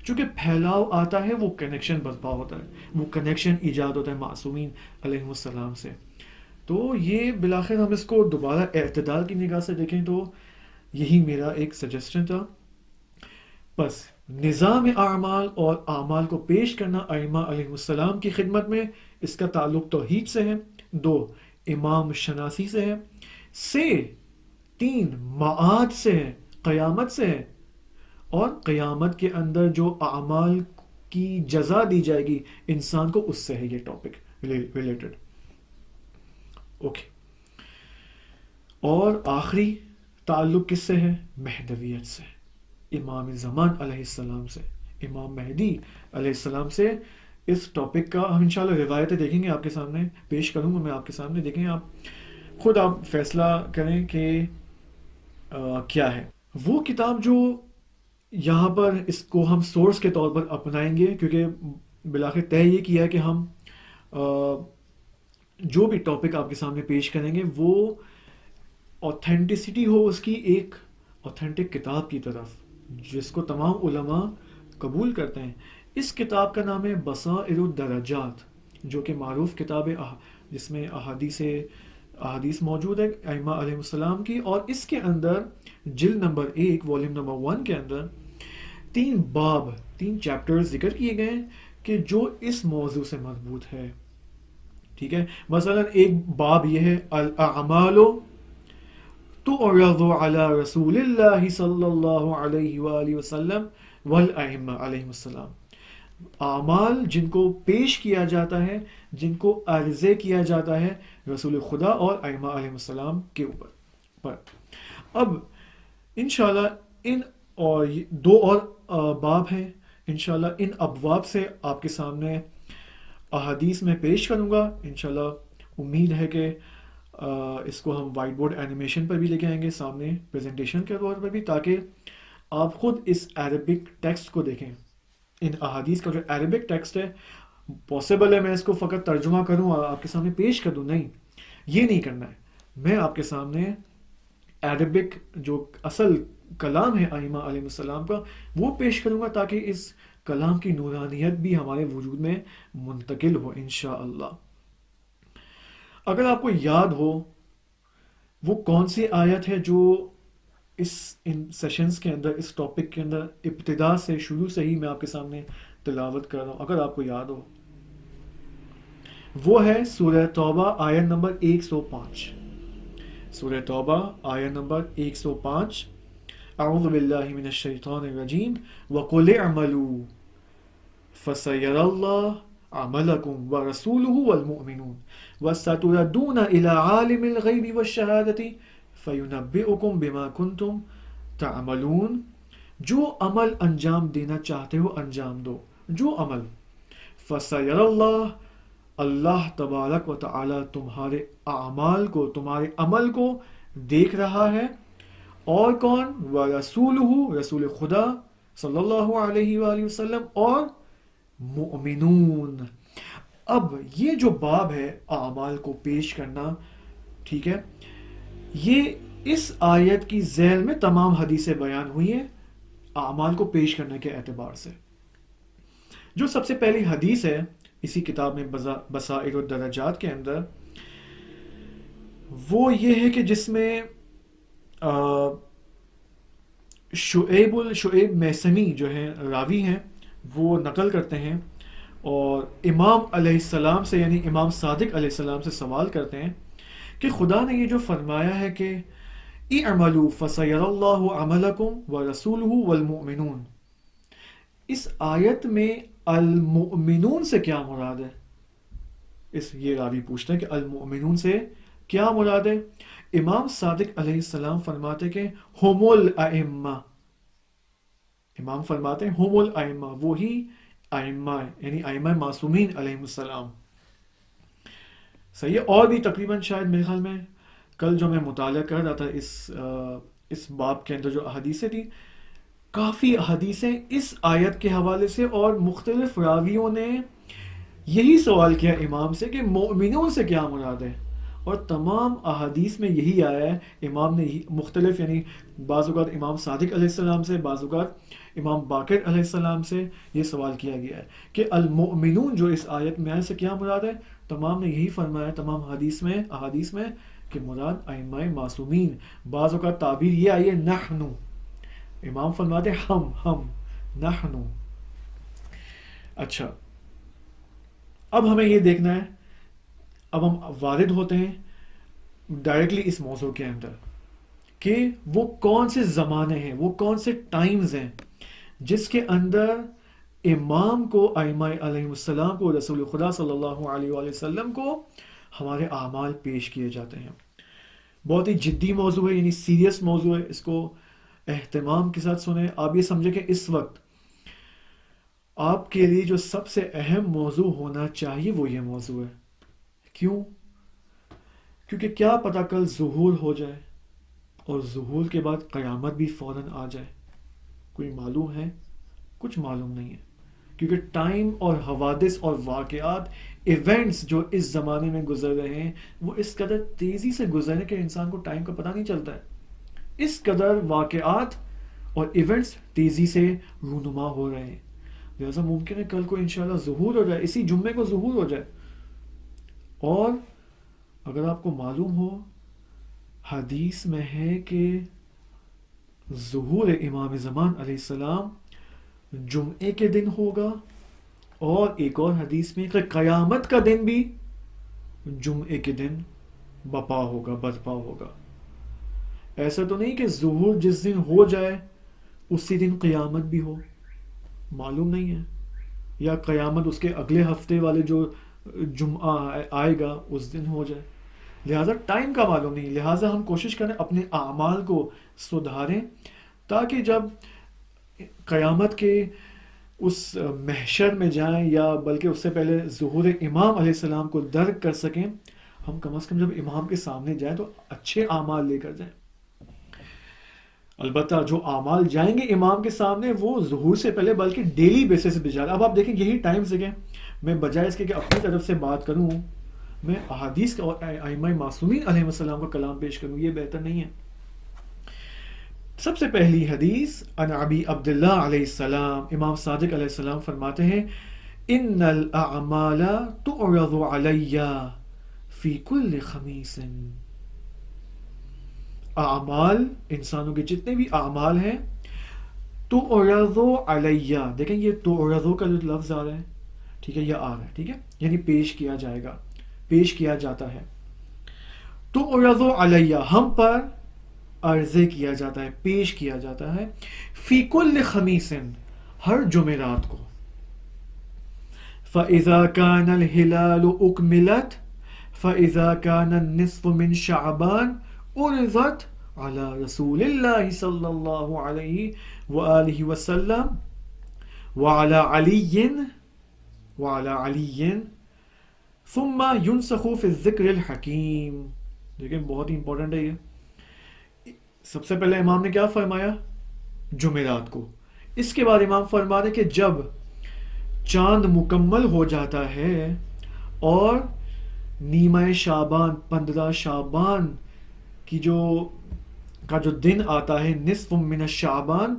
چونکہ پھیلاؤ آتا ہے وہ کنیکشن برپا ہوتا ہے، وہ کنیکشن ایجاد ہوتا ہے معصومین علیہ السلام سے. تو یہ بالآخر ہم اس کو دوبارہ اعتدال کی نگاہ سے دیکھیں تو یہی میرا ایک سجیسشن تھا. بس نظام اعمال اور اعمال کو پیش کرنا ائمہ علیہ السلام کی خدمت میں، اس کا تعلق توحید سے ہے. 2 امام شناسی سے ہے. 3 معاد سے ہے، قیامت سے ہے. اور قیامت کے اندر جو اعمال کی جزا دی جائے گی انسان کو، اس سے ہے یہ ٹاپک ریلیٹڈ. اوکے. اور آخری تعلق کس سے ہے؟ مہدویت سے، امام زمان علیہ السلام سے، امام مہدی علیہ السلام سے. اس ٹاپک کا ہم انشاءاللہ روایتیں دیکھیں گے، آپ کے سامنے پیش کروں گا میں آپ کے سامنے. دیکھیں آپ خود آپ فیصلہ کریں کہ کیا ہے وہ کتاب جو یہاں پر اس کو ہم سورس کے طور پر اپنائیں گے. کیونکہ بالآخر طے یہ کیا ہے کہ ہم جو بھی ٹاپک آپ کے سامنے پیش کریں گے وہ اوتھینٹسٹی ہو اس کی ایک اوتھینٹک کتاب کی طرف، جس کو تمام علماء قبول کرتے ہیں. اس کتاب کا نام ہے بصائر الدرجات، جو کہ معروف کتاب ہے جس میں احادیث موجود ہے ائمہ علیہ السلام کی. اور اس کے اندر جلد نمبر 1 والیوم نمبر 1 کے اندر 3 باب 3 چیپٹرز ذکر کیے گئے ہیں کہ جو اس موضوع سے مربوط ہے. ٹھیک ہے. مثلا ایک باب یہ ہے الاعمال تعرض علی رسول اللہ صلی اللہ علیہ وآلہ وسلم والائمہ علیہ السلام. اعمال جن کو پیش کیا جاتا ہے، جن کو عرضے کیا جاتا ہے رسول خدا اور ائمہ علیہ السلام کے اوپر. اب انشاءاللہ ان اور 2 اور باب ہیں. انشاءاللہ ان ابواب سے آپ کے سامنے احادیث میں پیش کروں گا. انشاءاللہ امید ہے کہ اس کو ہم وائٹ بورڈ اینیمیشن پر بھی لے کے آئیں گے سامنے پریزنٹیشن کے طور پر بھی، تاکہ آپ خود اس عربک ٹیکسٹ کو دیکھیں. ان احادیث کا جو عربک ٹیکسٹ ہے، پاسبل ہے میں اس کو فقط ترجمہ کروں اور آپ کے سامنے پیش کر دوں، نہیں، یہ نہیں کرنا ہے. میں آپ کے سامنے عربک جو اصل کلام ہے ائمہ علیہ السلام کا وہ پیش کروں گا، تاکہ اس کلام کی نورانیت بھی ہمارے وجود میں منتقل ہو انشاءاللہ. اگر آپ کو یاد ہو وہ کون سی آیت ہے جو ان سیشنز کے اندر، اس ٹاپک کے اندر ابتدا سے شروع سے ہی میں آپ کے سامنے تلاوت کر رہا ہوں، اگر آپ کو یاد ہو، وہ ہے سورہ توبہ آیت نمبر 105. سورہ توبہ آیت نمبر 105. اعوذ باللہ من الشیطان الرجیم وَقُلِ اعْمَلُوا فَسَيَرَى اللَّهُ عَمَلَكُمْ وَرَسُولُهُ وَالْمُؤْمِنُونَ وَسَتُرَدُّونَ إِلَى عَالِمِ الْغَيْبِ وَالشَّهَادَةِ فَيُنَبِّئُكُم بِمَا كُنتُمْ تَعْمَلُونَ. جو عمل انجام دینا چاہتے ہو انجام دو، جو عمل. فَسَيَرَى اللَّهُ، اللہ تبارک و تعالی تمہارے اعمال کو، تمہارے عمل کو دیکھ رہا ہے. اور کون؟ وَرَسُولُهُ، رسول خدا، صلی اللہ علیہ وآلہ وسلم اور مؤمنون. اب یہ جو باب ہے اعمال کو پیش کرنا، ٹھیک ہے، یہ اس آیت کی ذیل میں تمام حدیثیں بیان ہوئی ہیں اعمال کو پیش کرنے کے اعتبار سے. جو سب سے پہلی حدیث ہے اسی کتاب میں بصائر الدرجات کے اندر، وہ یہ ہے کہ جس میں شعیب میثمی جو ہیں راوی ہیں، وہ نقل کرتے ہیں اور امام علیہ السلام سے، یعنی امام صادق علیہ السلام سے سوال کرتے ہیں کہ خدا نے یہ جو فرمایا ہے کہ اعملوا فسیر اللہ عملکم ورسولہ والمؤمنون، اس آیت میں المؤمنون سے کیا مراد ہے؟ یہ راوی پوچھتے ہیں کہ المؤمنون سے کیا مراد ہے؟ امام صادق علیہ السلام فرماتے کہ ہم الائمہ، امام فرماتے ہیں ہم الائمہ، وہی ائمہ یعنی ائمہ معصومین علیہ السلام. صحیح ہے. اور بھی تقریباً شاید میرے خیال میں کل جو میں مطالعہ کر رہا تھا اس باب کے اندر جو احادیثیں تھیں، کافی احادیثیں اس آیت کے حوالے سے، اور مختلف راویوں نے یہی سوال کیا امام سے کہ مؤمنون سے کیا مراد ہے، اور تمام احادیث میں یہی آیا ہے. امام نے مختلف، یعنی بعض اوقات امام صادق علیہ السلام سے، بعض اوقات امام باقر علیہ السلام سے یہ سوال کیا گیا ہے کہ المؤمنون جو اس آیت میں آئے سے کیا مراد ہے. تمام نے یہی فرمایا تمام احادیث میں کہ مراد ائمہ معصومین. بعض اوقات تعبیر یہ آئی ہے نحنو، امام فرماتے ہم نحنو. اچھا، اب ہمیں یہ دیکھنا ہے، اب ہم وارد ہوتے ہیں ڈائریکٹلی اس موضوع کے اندر کہ وہ کون سے زمانے ہیں، وہ کون سے ٹائمز ہیں جس کے اندر امام کو، ائمہ علیہ السلام کو، رسول خدا صلی اللہ علیہ وآلہ وسلم کو ہمارے اعمال پیش کیے جاتے ہیں. بہت ہی جدی موضوع ہے، یعنی سیریس موضوع ہے، اس کو اہتمام کے ساتھ سنیں. آپ یہ سمجھیں کہ اس وقت آپ کے لیے جو سب سے اہم موضوع ہونا چاہیے وہ یہ موضوع ہے. کیوں؟ کیونکہ کیا پتہ کل ظہور ہو جائے اور ظہور کے بعد قیامت بھی فوراً آ جائے. کوئی معلوم ہے؟ کچھ معلوم نہیں ہے، کیونکہ ٹائم اور حوادث اور واقعات، ایونٹس جو اس زمانے میں گزر رہے ہیں وہ اس قدر تیزی سے گزر رہے ہیں کہ انسان کو ٹائم کا پتہ نہیں چلتا ہے. اس قدر واقعات اور ایونٹس تیزی سے رونما ہو رہے ہیں، لہذا ممکن ہے کل کو انشاءاللہ ظہور ہو جائے، اسی جمعے کو ظہور ہو جائے. اور اگر آپ کو معلوم ہو، حدیث میں ہے کہ ظہور امام زمان علیہ السلام جمعے کے دن ہوگا، اور ایک اور حدیث میں کہ قیامت کا دن بھی جمعے کے دن برپا ہوگا. ایسا تو نہیں کہ ظہور جس دن ہو جائے اسی دن قیامت بھی ہو، معلوم نہیں ہے، یا قیامت اس کے اگلے ہفتے والے جو جمعہ آئے گا اس دن ہو جائے. لہٰذا ٹائم کا معلوم نہیں. لہٰذا ہم کوشش کریں اپنے اعمال کو سدھاریں، تاکہ جب قیامت کے اس محشر میں جائیں، یا بلکہ اس سے پہلے ظہور امام علیہ السلام کو درک کر سکیں، ہم کم از کم جب امام کے سامنے جائیں تو اچھے اعمال لے کر جائیں. البتہ جو اعمال جائیں گے امام کے سامنے وہ ظہور سے پہلے بلکہ ڈیلی بیسس پہ جائیں. اب آپ دیکھیں یہی ٹائم سے کہ میں بجائے اس کے کہ اپنی طرف سے بات کروں، میں احادیث کا اور ائمہ معصومین علیہ السلام کا کلام پیش کروں، یہ بہتر نہیں ہے. سب سے پہلی حدیث عن ابی عبداللہ علیہ السلام، امام صادق علیہ السلام فرماتے ہیں ان الاعمال تعرض علی فی کل خمیس. اعمال، انسانوں کے جتنے بھی اعمال ہیں، تعرض علی، دیکھیں یہ تعرض کا جو لفظ آ رہا ہے، ٹھیک ہے، یہ آ رہا ہے، ٹھیک ہے، یعنی پیش کیا جائے گا، پیش کیا جاتا ہے. تعرض علی، ہم پر عرضے کیا جاتا ہے، پیش کیا جاتا ہے، فی کل خمیس، ہر جمعرات کو. فَإِذَا كَانَ الْهِلَالُ أُكْمِلَتْ فَإِذَا كَانَ النِّصْفُ مِنْ شَعْبَانَ عُرِضَتْ عَلَى رَسُولِ اللَّهِ صَلَّى اللَّهُ عَلَيْهِ وَآلِهِ وَسَلَّمَ وَعَلَى عَلِيٍّ ثُمَّ يُنْسَخُ فِي الذِّكْرِ الْحَكِيمِ. لیکن بہت ہی امپورٹنٹ ہے یہ. سب سے پہلے امام نے کیا فرمایا؟ جمعرات کو. اس کے بعد امام فرما رہے کہ جب چاند مکمل ہو جاتا ہے اور نیمہ شعبان 15 شعبان کی کا جو دن آتا ہے، نصف من الشعبان،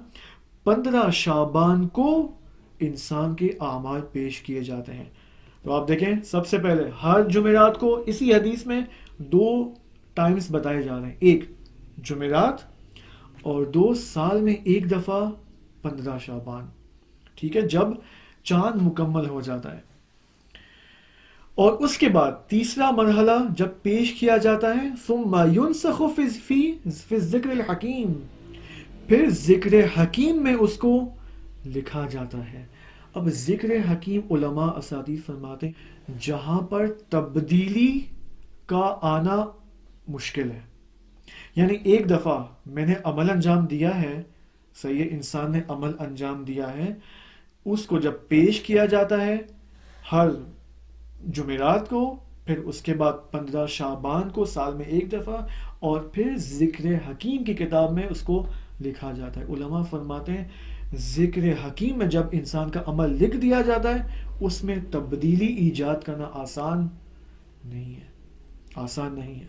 15 شعبان کو انسان کے اعمال پیش کیے جاتے ہیں. تو آپ دیکھیں سب سے پہلے ہر جمعرات کو اسی حدیث میں 2 ٹائمز بتائے جا رہے ہیں، ایک جمعرات اور 2 سال میں ایک دفعہ 15 شعبان. ٹھیک ہے، جب چاند مکمل ہو جاتا ہے. اور اس کے بعد تیسرا مرحلہ جب پیش کیا جاتا ہے، ثم ينسخ فی الذکر الحکیم، پھر ذکر حکیم میں اس کو لکھا جاتا ہے. اب ذکر حکیم علماء اساتذہ فرماتے ہیں جہاں پر تبدیلی کا آنا مشکل ہے. یعنی ایک دفعہ میں نے عمل انجام دیا ہے، صحیح ہے، انسان نے عمل انجام دیا ہے، اس کو جب پیش کیا جاتا ہے ہر جمعرات کو، پھر اس کے بعد 15 شعبان کو سال میں ایک دفعہ، اور پھر ذکر حکیم کی کتاب میں اس کو لکھا جاتا ہے. علماء فرماتے ہیں ذکر حکیم میں جب انسان کا عمل لکھ دیا جاتا ہے، اس میں تبدیلی ایجاد کرنا آسان نہیں ہے.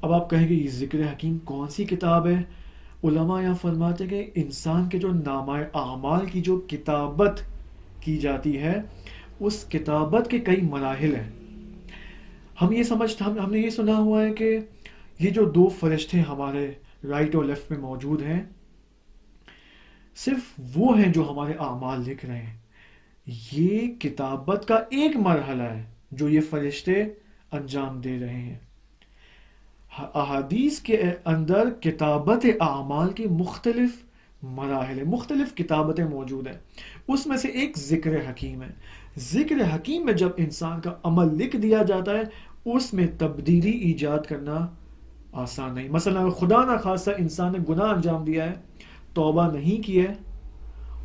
اب آپ کہیں گے یہ ذکر حکیم کون سی کتاب ہے؟ علماء یہاں فرماتے ہیں کہ انسان کے جو نامہ اعمال کی جو کتابت کی جاتی ہے، اس کتابت کے کئی مراحل ہیں. ہم نے یہ سنا ہوا ہے کہ یہ جو 2 فرشتے ہمارے رائٹ اور لیفٹ میں موجود ہیں، صرف وہ ہیں جو ہمارے اعمال لکھ رہے ہیں. یہ کتابت کا ایک مرحلہ ہے جو یہ فرشتے انجام دے رہے ہیں. احادیث کے اندر کتابت اعمال کی مختلف مراحل ہیں، مختلف کتابتیں موجود ہیں. اس میں سے ایک ذکر حکیم ہے. ذکر حکیم میں جب انسان کا عمل لکھ دیا جاتا ہے، اس میں تبدیلی ایجاد کرنا آسان نہیں. مثلا خدا نہ خواستہ انسان نے گناہ انجام دیا ہے، توبہ نہیں کی ہے،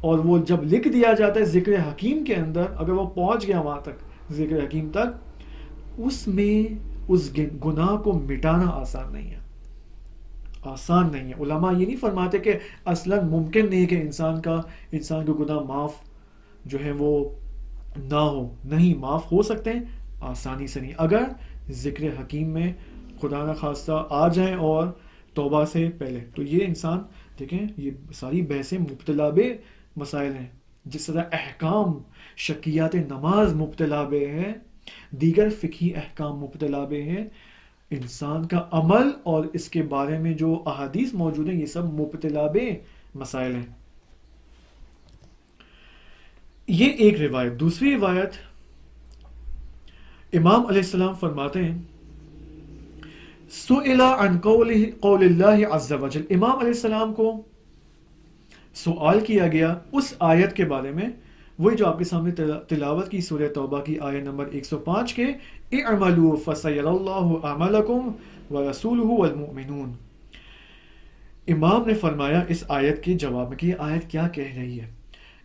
اور وہ جب لکھ دیا جاتا ہے ذکر حکیم کے اندر، اگر وہ پہنچ گیا وہاں تک ذکر حکیم تک، اس میں اس گناہ کو مٹانا آسان نہیں ہے. علماء یہ نہیں فرماتے کہ اصلا ممکن نہیں کہ انسان کے گناہ معاف جو ہے وہ نہ ہو. نہیں، معاف ہو سکتے ہیں، آسانی سے نہیں، اگر ذکر حکیم میں خدا نہ خواستہ آ جائیں اور توبہ سے پہلے. تو یہ انسان دیکھیں، یہ ساری بحثیں مبتلا بے مسائل ہیں. جس طرح احکام شکیات نماز مبتلا بے ہے، دیگر فقہی احکام مبتلا بے ہیں، انسان کا عمل اور اس کے بارے میں جو احادیث موجود ہیں، یہ سب مبتلا بے مسائل ہیں. یہ ایک روایت. دوسری روایت امام علیہ السلام فرماتے ہیں سئل عن قول اللہ عز وجل، امام علیہ السلام کو سوال کیا گیا اس آیت کے بارے میں، وہی جو آپ کے سامنے تلاوت کی، سورہ توبہ کی آیت نمبر 105 کے اعملوا فسیر اللہ اعمالکم ورسولہ والمؤمنون. امام نے فرمایا اس آیت کے جواب میں کہ یہ آیت کیا کہہ رہی ہے.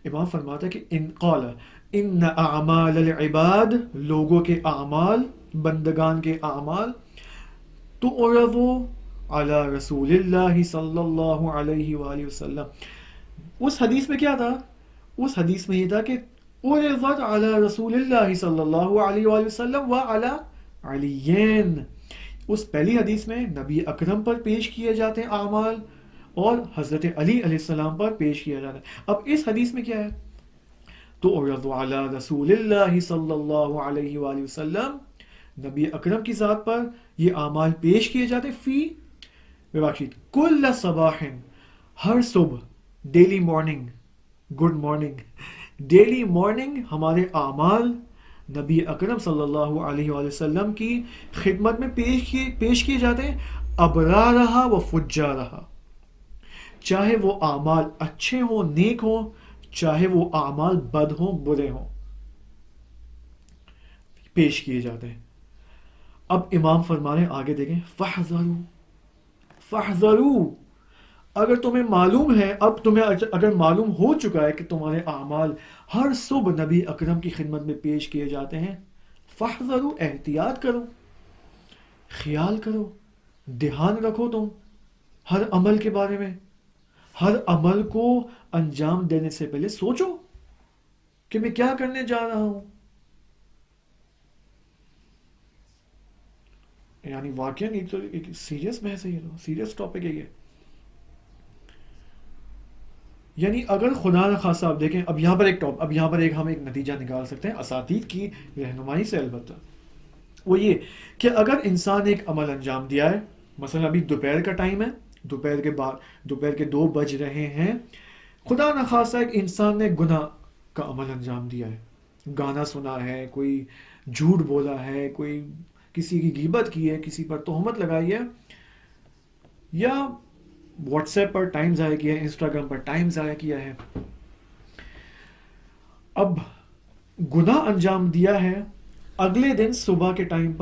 امام فرماتا ہے کہ ان قال ان اعمال العباد، لوگوں کے اعمال، بندگان کے اعمال، تعرض علی رسول اللہ صلی اللہ علیہ وآلہ وسلم. اس حدیث میں کیا تھا؟ اس حدیث میں یہ تھا کہ عرضت علی رسول اللہ صلی اللہ علیہ وآلہ وسلم وعلی علیین. اس پہلی حدیث میں نبی اکرم پر پیش کیے جاتے ہیں اعمال، اور حضرت علی علیہ السلام پر پیش کیا جاتا ہے. اب اس حدیث میں کیا ہے؟ تو عرض علی رسول اللہ صلی اللہ علیہ وآلہ وسلم، نبی اکرم کی ذات پر یہ اعمال پیش کیے جاتے کل صباح، ہر صبح، daily morning, good morning, daily morning ہمارے اعمال نبی اکرم صلی اللہ علیہ وآلہ وسلم کی خدمت میں پیش کیے جاتے ہیں، ابرارہا و فجارہا، چاہے وہ اعمال اچھے ہوں، نیک ہوں، چاہے وہ اعمال بد ہوں، برے ہوں، پیش کیے جاتے ہیں. اب امام فرما رہے ہیں، آگے دیکھیں، فاحذروا، اگر تمہیں معلوم ہے، اب تمہیں اگر معلوم ہو چکا ہے کہ تمہارے اعمال ہر صبح نبی اکرم کی خدمت میں پیش کیے جاتے ہیں، فاحذروا، احتیاط کرو، خیال کرو، دھیان رکھو تم ہر عمل کے بارے میں. ہر عمل کو انجام دینے سے پہلے سوچو کہ میں کیا کرنے جا رہا ہوں. یعنی واقعی ایک تو ایک سیریس بحث ہے، یہ تو سیریس ٹاپک ہے یہ. یعنی اگر خدا نخواستہ آپ دیکھیں، اب یہاں پر ہم ایک نتیجہ نکال سکتے ہیں اساتید کی رہنمائی سے، البتہ وہ یہ کہ اگر انسان ایک عمل انجام دیا ہے، مثلا ابھی دوپہر کا ٹائم ہے، دوپہر کے 2 بج رہے ہیں، خدا نخواستہ ایک انسان نے گناہ کا عمل انجام دیا ہے، گانا سنا ہے، کوئی جھوٹ بولا ہے، کوئی کسی کی غیبت کی ہے، کسی پر تہمت لگائی ہے، یا واٹس ایپ پر ٹائم ضائع کیا ہے، انسٹاگرام پر ٹائم ضائع کیا ہے. اب گناہ انجام دیا ہے، اگلے دن صبح کے ٹائم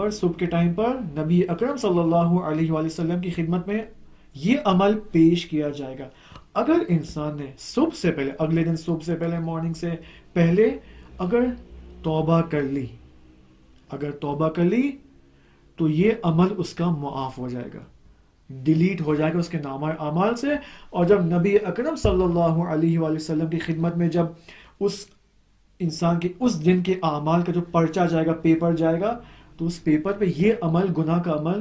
پر نبی اکرم صلی اللہ علیہ وآلہ وسلم کی خدمت میں یہ عمل پیش کیا جائے گا. اگر انسان نے اگلے دن صبح سے پہلے، مارننگ سے پہلے اگر توبہ کر لی تو یہ عمل اس کا معاف ہو جائے گا، ڈیلیٹ ہو جائے گا اس کے نامہ اعمال سے. اور جب نبی اکرم صلی اللہ علیہ وآلہ وسلم کی خدمت میں جب اس انسان کے اس دن کے اعمال کا جو پرچہ جائے گا، پیپر جائے گا، تو اس پیپر پہ یہ عمل، گناہ کا عمل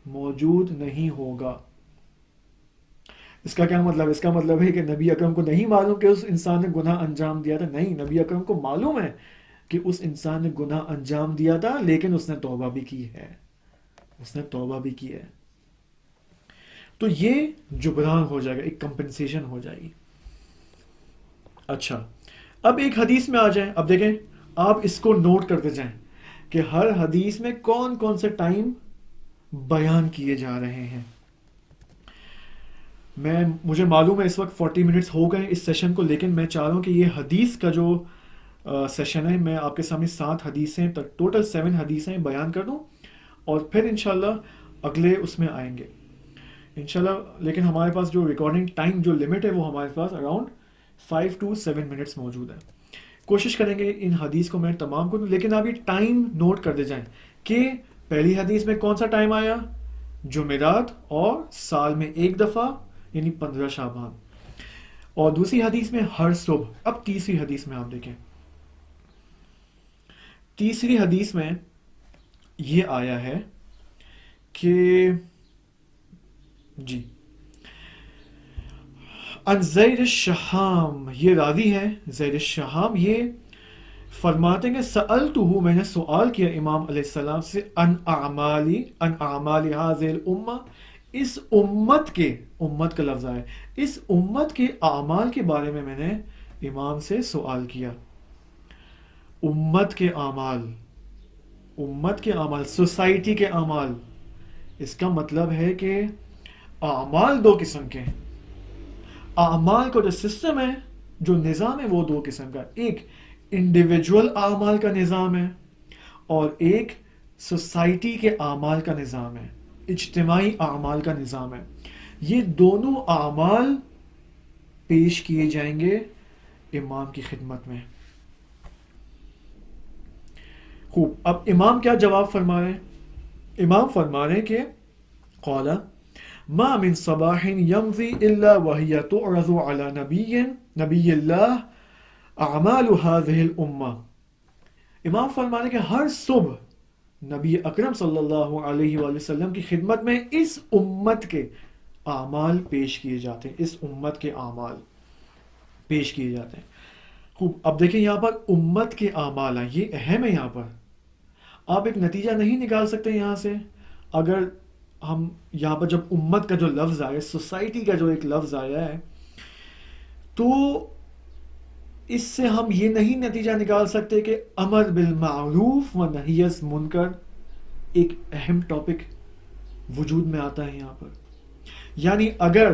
موجود نہیں ہوگا. اس کا کیا مطلب؟ اس کا مطلب ہے کہ نبی اکرم کو نہیں معلوم کہ اس انسان نے گناہ انجام دیا تھا. نہیں، نبی اکرم کو معلوم ہے کہ اس انسان نے گناہ انجام دیا تھا، لیکن اس نے توبہ بھی کی ہے. تو یہ جبران ہو جائے گا، ایک کمپنسیشن ہو جائے گی. اچھا، اب ایک حدیث میں آ جائیں. اب دیکھیں، آپ اس کو نوٹ کرتے جائیں کہ ہر حدیث میں کون کون سے ٹائم بیان کیے جا رہے ہیں. مجھے معلوم ہے اس وقت 40 منٹس ہو گئے اس سیشن کو، لیکن میں چاہ رہا ہوں کہ یہ حدیث کا جو سیشن ہے، میں آپ کے سامنے 7 حدیثیں، ٹوٹل 7 حدیثیں بیان کر دوں، اور پھر انشاءاللہ اگلے اس میں آئیں گے انشاءاللہ. لیکن ہمارے پاس جو ریکارڈنگ ٹائم جو لمٹ ہے وہ ہمارے پاس اراؤنڈ 5 to 7 منٹس موجود ہے. کوشش کریں گے ان حدیث کو میں تمام کو دوں، لیکن آپ یہ ٹائم نوٹ کرتے جائیں کہ پہلی حدیث میں کون سا ٹائم آیا؟ جمعرات، اور سال میں ایک دفعہ یعنی 15 شعبان. اور دوسری حدیث میں ہر صبح. اب تیسری حدیث میں آپ دیکھیں، تیسری حدیث میں یہ آیا ہے کہ جی ان زید الشہام، یہ راوی ہے زید الشہام، یہ فرماتے ہیں کہ سألتہ، میں نے سوال کیا امام علیہ السلام سے، ان اعمال هذه الامہ، اس امت کا لفظ ہے، اس امت کے اعمال کے بارے میں نے امام سے سوال کیا. امت کے اعمال، سوسائٹی کے اعمال. اس کا مطلب ہے کہ اعمال 2 قسم کے ہیں. اعمال کا جو سسٹم ہے، جو نظام ہے، وہ 2 قسم کا. ایک انڈیویجول اعمال کا نظام ہے، اور ایک سوسائٹی کے اعمال کا نظام ہے، اجتماعی اعمال کا نظام ہے. یہ دونوں اعمال پیش کیے جائیں گے امام کی خدمت میں. خوب، اب امام کیا جواب فرما رہے ہیں؟ امام فرما رہے ہیں کہ قال ما من صباح يمضي الا وهي تعرض على نبی اللہ اعمال هذه الامہ. امام فرما رہے ہیں کہ ہر صبح نبی اکرم صلی اللہ علیہ وآلہ وسلم کی خدمت میں اس امت کے اعمال پیش کیے جاتے ہیں، اس امت کے اعمال پیش کیے جاتے ہیں. خوب، اب دیکھیں یہاں پر امت کے اعمال ہیں، یہ اہم ہے. یہاں پر آپ ایک نتیجہ نہیں نکال سکتے یہاں سے. اگر ہم یہاں پر جب امت کا جو لفظ آیا، سوسائٹی کا جو ایک لفظ آیا ہے، تو اس سے ہم یہ نہیں نتیجہ نکال سکتے کہ امر بالمعروف و نہی عن منکر ایک اہم ٹاپک وجود میں آتا ہے یہاں پر. یعنی اگر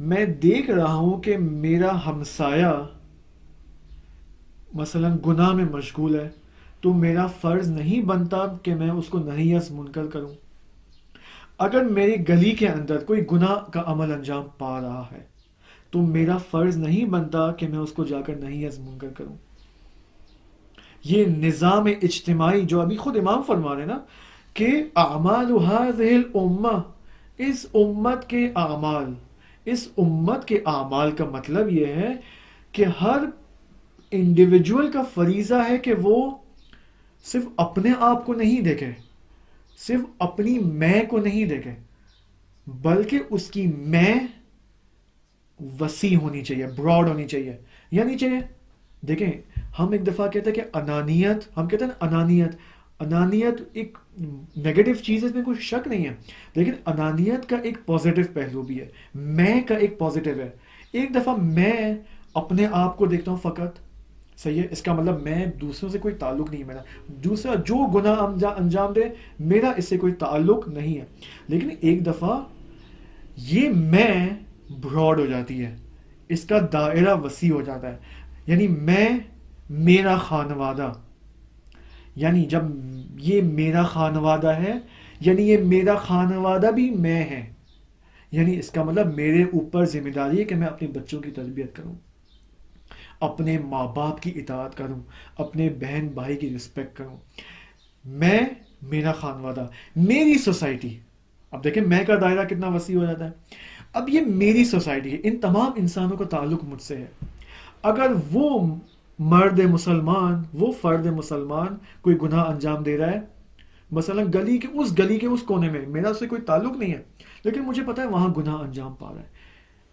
میں دیکھ رہا ہوں کہ میرا ہمسایہ مثلا گناہ میں مشغول ہے، تو میرا فرض نہیں بنتا کہ میں اس کو نہی عن منکر کروں. اگر میری گلی کے اندر کوئی گناہ کا عمل انجام پا رہا ہے، تو میرا فرض نہیں بنتا کہ میں اس کو جا کر نہی عن منکر کروں. یہ نظام اجتماعی جو ابھی خود امام فرما رہے ہیں نا کہ اعمال هذه الامہ، اس امت کے اعمال، اس امت کے اعمال کا مطلب یہ ہے کہ ہر انڈیویجول کا فریضہ ہے کہ وہ صرف اپنے آپ کو نہیں دیکھے، صرف اپنی میں کو نہیں دیکھے، بلکہ اس کی میں وسیع ہونی چاہیے، براڈ ہونی چاہیے. یعنی چاہیے دیکھیں، ہم ایک دفعہ کہتے ہیں کہ انانیت، ہم کہتے ہیں انانیت ایک نیگیٹو چیز ہے، اس میں کوئی شک نہیں ہے، لیکن انانیت کا ایک پازیٹیو پہلو بھی ہے، میں کا ایک پازیٹیو ہے. ایک دفعہ میں اپنے آپ کو دیکھتا ہوں فقط، صحیح ہے، اس کا مطلب میں دوسروں سے کوئی تعلق نہیں ہے میرا، دوسرا جو گناہ انجام دے میرا اس سے کوئی تعلق نہیں ہے. لیکن ایک دفعہ یہ میں براڈ ہو جاتی ہے، اس کا دائرہ وسیع ہو جاتا ہے. یعنی میں، میرا خانوادہ، یعنی جب یہ میرا خانوادہ ہے، یعنی یہ میرا خانوادہ بھی میں ہے. یعنی اس کا مطلب میرے اوپر ذمہ داری ہے کہ میں اپنے بچوں کی تربیت کروں، اپنے ماں باپ کی اطاعت کروں، اپنے بہن بھائی کی رسپیکٹ کروں. میں، میرا خانوادہ، میری سوسائٹی. اب دیکھیں میں کا دائرہ کتنا وسیع ہو جاتا ہے. اب یہ میری سوسائٹی ہے، ان تمام انسانوں کا تعلق مجھ سے ہے. اگر وہ مرد مسلمان، وہ فرد مسلمان کوئی گناہ انجام دے رہا ہے، مثلا گلی کے اس کونے میں، میرا اس سے کوئی تعلق نہیں ہے، لیکن مجھے پتا ہے وہاں گناہ انجام پا رہا ہے،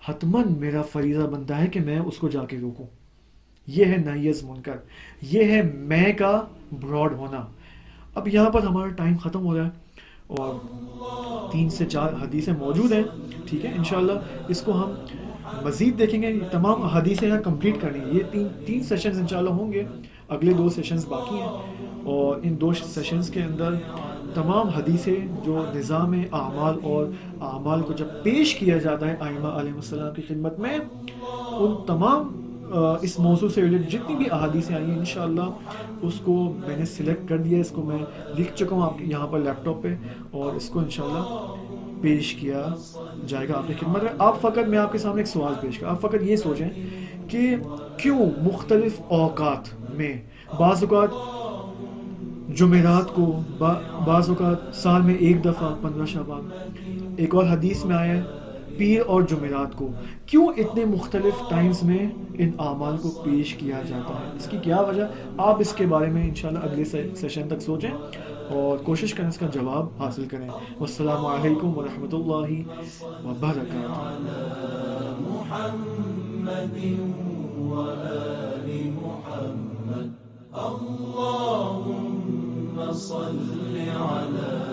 حتماً میرا فریضہ بنتا ہے کہ میں اس کو جا کے روکوں. یہ ہے نہی از منکر، یہ ہے میں کا براڈ ہونا. اب یہاں پر ہمارا ٹائم ختم ہو رہا ہے اور 3 سے 4 حدیثیں موجود ہیں، ٹھیک ہے، انشاءاللہ اس کو ہم مزید دیکھیں گے. یہ تمام حدیثیں یہاں کمپلیٹ کرنی ہے. یہ تین سیشنز انشاءاللہ ہوں گے، اگلے 2 سیشنز باقی ہیں، اور ان 2 سیشنز کے اندر تمام حدیثیں جو نظام اعمال اور اعمال کو جب پیش کیا جاتا ہے ائمہ علیہ السلام کی خدمت میں، ان تمام اس موضوع سے ریلیٹڈ جتنی بھی احادیثیں آئی ہیں انشاءاللہ اس کو میں نے سلیکٹ کر دیا، اس کو میں لکھ چکا ہوں آپ یہاں پر لیپ ٹاپ پہ، اور اس کو انشاءاللہ پیش کیا جائے گا آپ کی خدمت میں. آپ فقط، میں آپ کے سامنے ایک سوال پیش کروں، آپ فقط یہ سوچیں کہ کیوں مختلف اوقات میں، بعض اوقات جمعرات کو، بعض اوقات سال میں ایک دفعہ 15 شعبان، ایک اور حدیث میں آیا ہے پیر اور جمعرات کو، کیوں اتنے مختلف ٹائمز میں ان اعمال کو پیش کیا جاتا ہے؟ اس کی کیا وجہ؟ آپ اس کے بارے میں انشاءاللہ اگلے سیشن تک سوچیں اور کوشش کریں اس کا جواب حاصل کریں. والسلام علیکم ورحمۃ اللہ وبرکاتہ. اللهم صل على